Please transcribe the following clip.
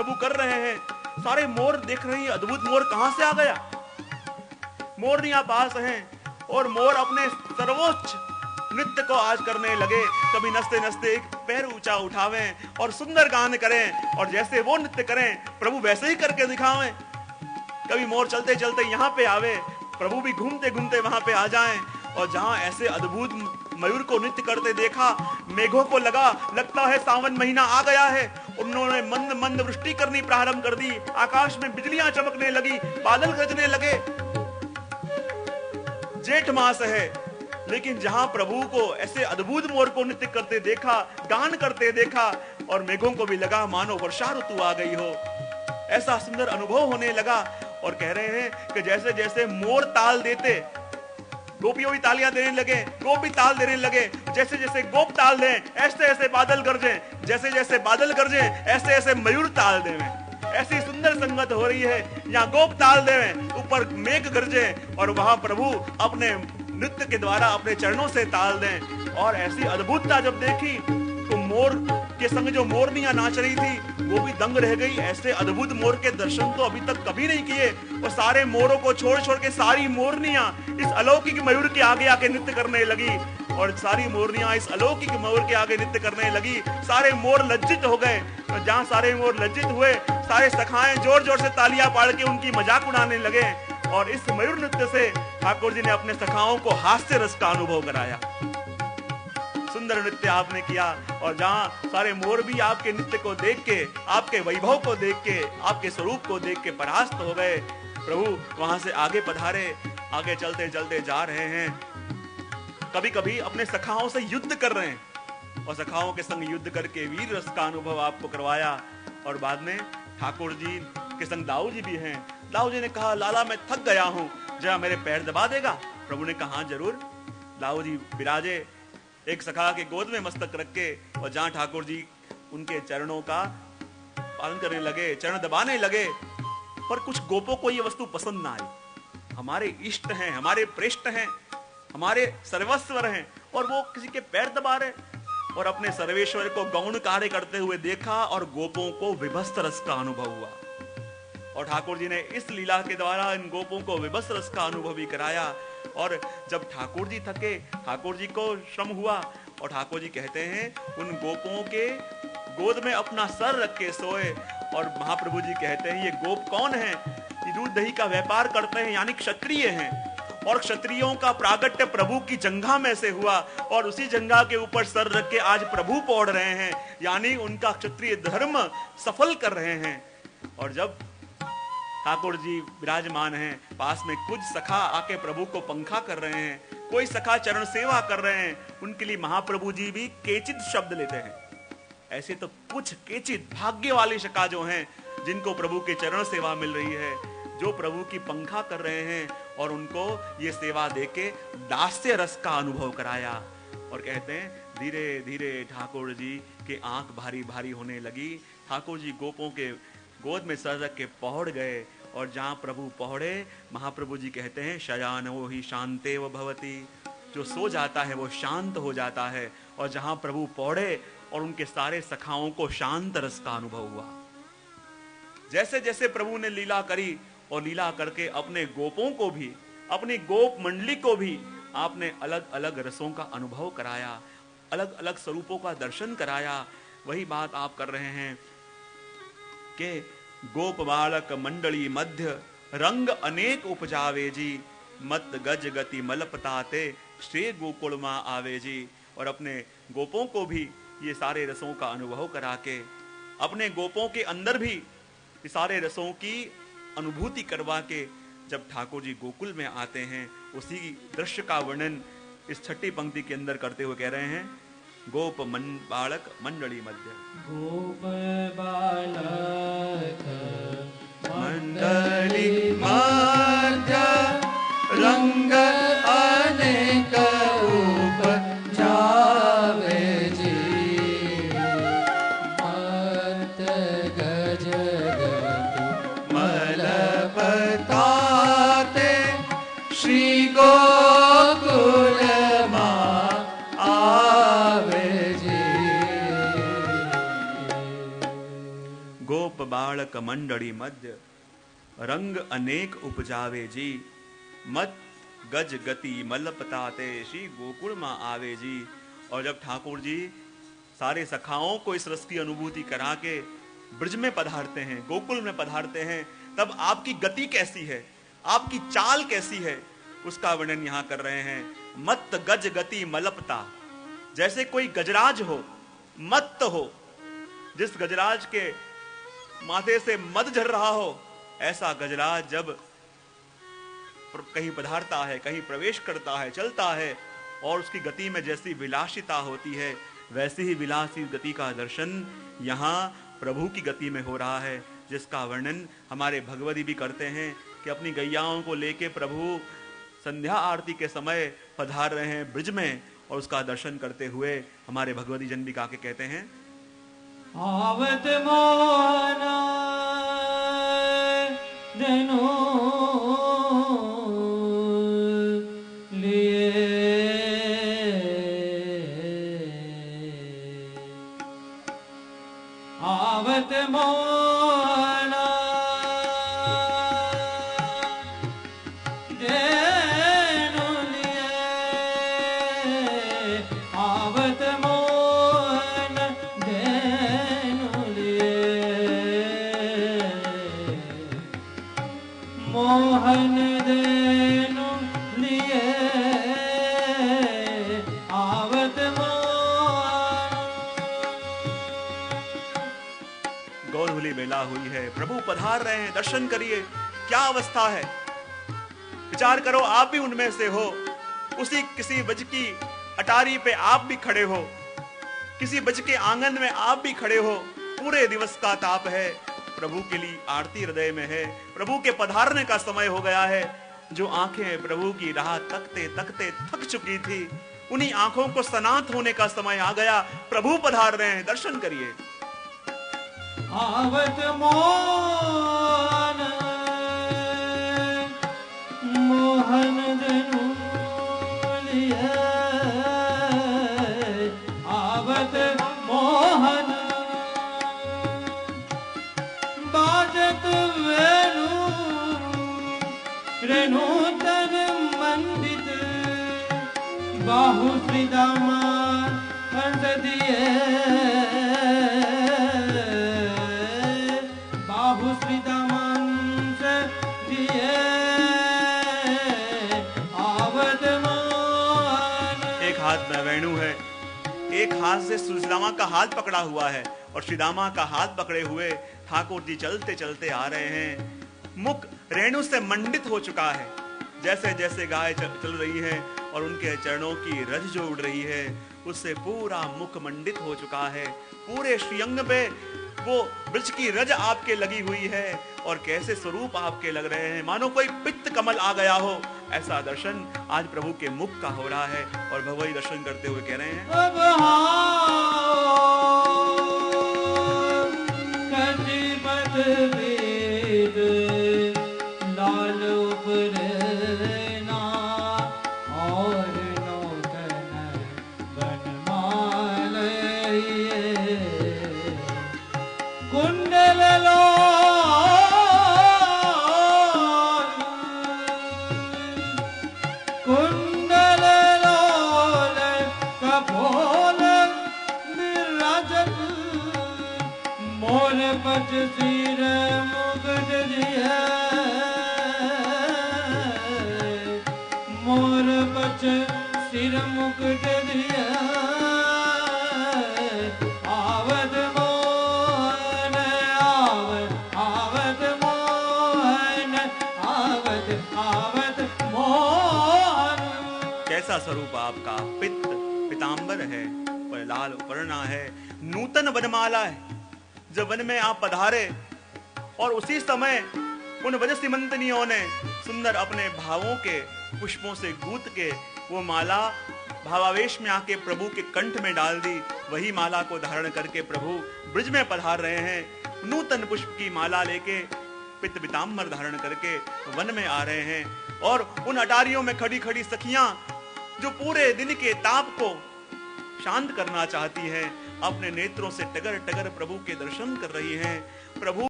प्रभु कर रहे हैं। सारे मोर देख रहे हैं, अद्भुत मोर कहां से आ गया। मोरनियां पास हैं और मोर अपने सर्वोच्च नृत्य को आज करने लगे। कभी नचते नचते एक पैर ऊंचा उठावें और सुंदर गान करें, और जैसे वो नृत्य करें प्रभु वैसे ही करके दिखावें। कभी मोर चलते चलते यहाँ पे आवे, प्रभु भी घूमते घूमते वहां पे आ जाएं। और जहां ऐसे अद्भुत मयूर को नृत्य करते देखा, मेघों को लगता है सावन महीना आ गया है। उन्होंने मंद मंद वृष्टि करनी प्रारंभ कर दी, आकाश में बिजलियां चमकने लगी, बादल गरजने लगे। जेठ मास है, लेकिन जहां प्रभु को ऐसे अद्भुत मोर को नृत्य करते देखा, गान करते देखा, और मेघों को भी लगा मानो वर्षा ऋतु आ गई हो। ऐसा सुंदर अनुभव होने लगा। और कह रहे हैं कि जैसे जैसे मोर ताल देते, गोपियों भी तालियां देने लगे, गोप भी ताल देने लगे। जैसे जैसे गोप ताल दें, ऐसे ऐसे बादल गरजे, जैसे जैसे बादल गरजे, ऐसे ऐसे मयूर ताल देवें। ऐसी सुंदर संगत हो रही है। यहाँ गोप ताल देवें, ऊपर मेघ गरजे, और वहां प्रभु अपने नृत्य के द्वारा अपने चरणों से ताल दें। और ऐसी अद्भुतता जब देखी तो मोर के संग जो मोरनियां नाच रही थी वो भी दंग रह गई। ऐसे अद्भुत मोर के दर्शन तो अभी तक कभी नहीं किए। और सारे मोरों को छोड़ छोड़ के सारी मोरनियां इस अलौकिक मयूर के आगे आके नृत्य करने लगी। और सारी मोरनियां इस अलौकिक मयूर के आगे नृत्य करने लगी। सारे मोर लज्जित हो गए। जहां सारे मोर लज्जित हुए, सारे सखाएं जोर जोर से तालियां पाड़ के उनकी मजाक उड़ाने लगे। और इस मयूर नृत्य से ठाकुर जी ने अपने सखाओं को हास्य रस का अनुभव कराया। सुंदर नृत्य आपने किया। और जहां सारे मोर भी आपके नृत्य को देख के, आपके वैभव को देख के, आपके स्वरूप को देख के परास्त हो गए। प्रभु वहां से आगे पधारे, आगे चलते चलते जा रहे हैं। कभी कभी अपने सखाओं से युद्ध कर रहे हैं, और सखाओं के संग युद्ध करके वीर रस का अनुभव आपको करवाया। और बाद में ठाकुर जी के संग दाऊ जी भी हैं। दाऊ जी ने कहा, लाला मैं थक गया हूं, जरा मेरे पैर दबा देगा। प्रभु ने कहा जरूर। दाऊ जी विराजे एक सखा के गोद में मस्तक रख के, और जहां ठाकुर जी उनके चरणों का पालन करने लगे, चरण दबाने लगे। पर कुछ गोपों को ये वस्तु पसंद ना आई। हमारे इष्ट हैं, हमारे प्रेष्ठ हैं, हमारे सर्वस्वर हैं, और वो किसी के पैर दबा रहे। और अपने सर्वेश्वर को गौण कार्य करते हुए देखा, और गोपों को विभस्त रस का अनुभव हुआ। और ठाकुर जी ने इस लीला के द्वारा इन गोपों को विभस्त रस का अनुभव भी कराया। और जब ठाकुर जी थके, ठाकुर जी को श्रम हुआ, और ठाकुर जी कहते हैं उन गोपों के गोद में अपना सर रख के सोए। और महाप्रभु जी कहते हैं ये गोप कौन है? ये दूध दही का व्यापार करते हैं, यानी क्षत्रिय हैं। और क्षत्रियों का प्रागट्य प्रभु की जंघा में से हुआ, और उसी जंघा के ऊपर सर रख के आज प्रभु पौड़ रहे हैं, यानी उनका क्षत्रिय धर्म सफल कर रहे हैं। और जब ठाकुर जी विराजमान हैं, पास में कुछ सखा आके प्रभु को पंखा कर रहे हैं, कोई सखा चरण सेवा कर रहे हैं, उनके लिए महाप्रभु जी भी केचित शब्द लेते हैं। ऐसे तो कुछ केचित भाग्य वाले सखा जो हैं, जिनको प्रभु के चरण सेवा मिल रही है, जो प्रभु की पंखा कर रहे हैं, और उनको ये सेवा देके दास्य रस का अनुभव कराया। और कहते हैं धीरे धीरे ठाकुर जी के आंख भारी भारी होने लगी। ठाकुर जी गोपों के गोद में सर रख के पहुंच गए। और जहां प्रभु पहुंचे, महाप्रभु जी कहते हैं शयानो ही शांतेव भवति, जो सो जाता है वो शांत हो जाता है। और जहां प्रभु पहुंचे, और उनके सारे सखाओं को शांत रस का अनुभव हुआ। जैसे जैसे प्रभु ने लीला करी, और लीला करके अपने गोपों को भी, अपनी गोप मंडली को भी आपने अलग अलग रसों का अनुभव कराया, अलग अलग स्वरूपों का दर्शन कराया। वही बात आप कर रहे हैं कि गोप बालक मंडली मध्य रंग अनेक उपजावे जी, मत गज गति मलपताते श्री गोकुल मां आवे जी। और अपने गोपों को भी ये सारे रसों का अनुभव करा के, अपने गोपों के अंदर भी ये सारे रसों की अनुभूति करवा के, जब ठाकुर जी गोकुल में आते हैं, उसी दृश्य का वर्णन इस छठी पंक्ति के अंदर करते हुए कह रहे हैं गोप बालक मंडली मध्य। गोप बालक मंडली मध्य रंग अनेक उपजावे जी, मत गज गति मलपताते श्री गोकुल मां आवे जी। गोप बालक मंडली मध्य रंग अनेक उपजावे जी मत गज गति मलपताते श्री गोकुल मां आवे जी। और जब ठाकुर जी सारे सखाओं को इस रस की अनुभूति करा के ब्रज में पधारते हैं, गोकुल में पधारते हैं, तब आपकी गति कैसी है, आपकी चाल कैसी है, उसका वर्णन यहां कर रहे हैं। मत गज गति मलपता, जैसे कोई गजराज हो, मत्त हो, जिस गजराज के माथे से मद झर रहा हो, ऐसा गजराज जब कहीं पधारता है, कहीं प्रवेश करता है, चलता है, और उसकी गति में जैसी विलासिता होती है, वैसी ही विलासी गति का दर्शन यहाँ प्रभु की गति में हो रहा है, जिसका वर्णन हमारे भगवती भी करते हैं कि अपनी गैयाओं को लेके प्रभु संध्या आरती के समय पधार रहे हैं ब्रज में, और उसका दर्शन करते हुए हमारे भगवती जन भी काके कहते हैं, आवत मोहना देनो लिए आवत मोहना देनो लिए आवत मोहन देनो लिए मोहन देनो लिए आवत मोहन। गौरहुली मेला हुई है, प्रभु पधार रहे हैं, दर्शन करिए, क्या अवस्था है। विचार करो, आप भी उनमें से हो, उसी किसी ब्रज की अटारी पे आप भी खड़े हो, किसी ब्रज के आंगन में आप भी खड़े हो, पूरे दिवस का ताप है, प्रभु के लिए आरती हृदय में है, प्रभु के पधारने का समय हो गया है। जो आंखें प्रभु की राह तकते तकते थक चुकी थी, उन्हीं आंखों को सनात होने का समय आ गया, प्रभु पधार रहे हैं, दर्शन करिए। आवत मोहन मोहन देनु लिए आवत मोहन बाजत वेणु रेणु तन मंडित बाहु श्रीदामा हंस दिए बाहु श्रीदामांस दिए आवत मोहन। एक हाथ में वेणु है, एक हाथ से सुदामा का हाथ पकड़ा हुआ है, और श्रीदामा का हाथ पकड़े हुए ठाकुर जी चलते चलते आ रहे हैं। मुख रेणु से मंडित हो चुका है, जैसे जैसे गाय चल रही है और उनके चरणों की रज जो उड़ रही है, उससे पूरा मुख मंडित हो चुका है। पूरे श्रीअंग पे वो ब्रज की रज आपके लगी हुई है, और कैसे स्वरूप आपके लग रहे हैं, मानो कोई पित्त कमल आ गया हो, ऐसा दर्शन आज प्रभु के मुख का हो रहा है। और भगवती दर्शन करते हुए कह रहे हैं, अब कजिपत वेद लाल उपरना और नौकन बनमाल कुंडल कुंडल लोल कपोल विराजत मोर पच सिर मुकुट दिया मोर पच सिर मुकुट दिया आवत मोहन आवत मोहन आवत आवत मोहन। कैसा स्वरूप आपका, पित्त पीतांबर है और लाल उपरना है, नूतन वनमाला है। जब वन में आप पधारे और उसी समय उन वन सीमंतनियों ने सुंदर अपने भावों के पुष्पों से गूंथ के वो माला भावावेश में आके प्रभु के कंठ में डाल दी, वही माला को धारण करके प्रभु ब्रज में पधार रहे हैं। नूतन पुष्प की माला लेके पित्त पीतांबर धारण करके वन में आ रहे हैं, और उन अटारियों में खड़ी खड़ी सखियां जो पूरे दिन के ताप को शांत करना चाहती हैं, अपने नेत्रों से टगर टगर प्रभु के दर्शन कर रही हैं। प्रभु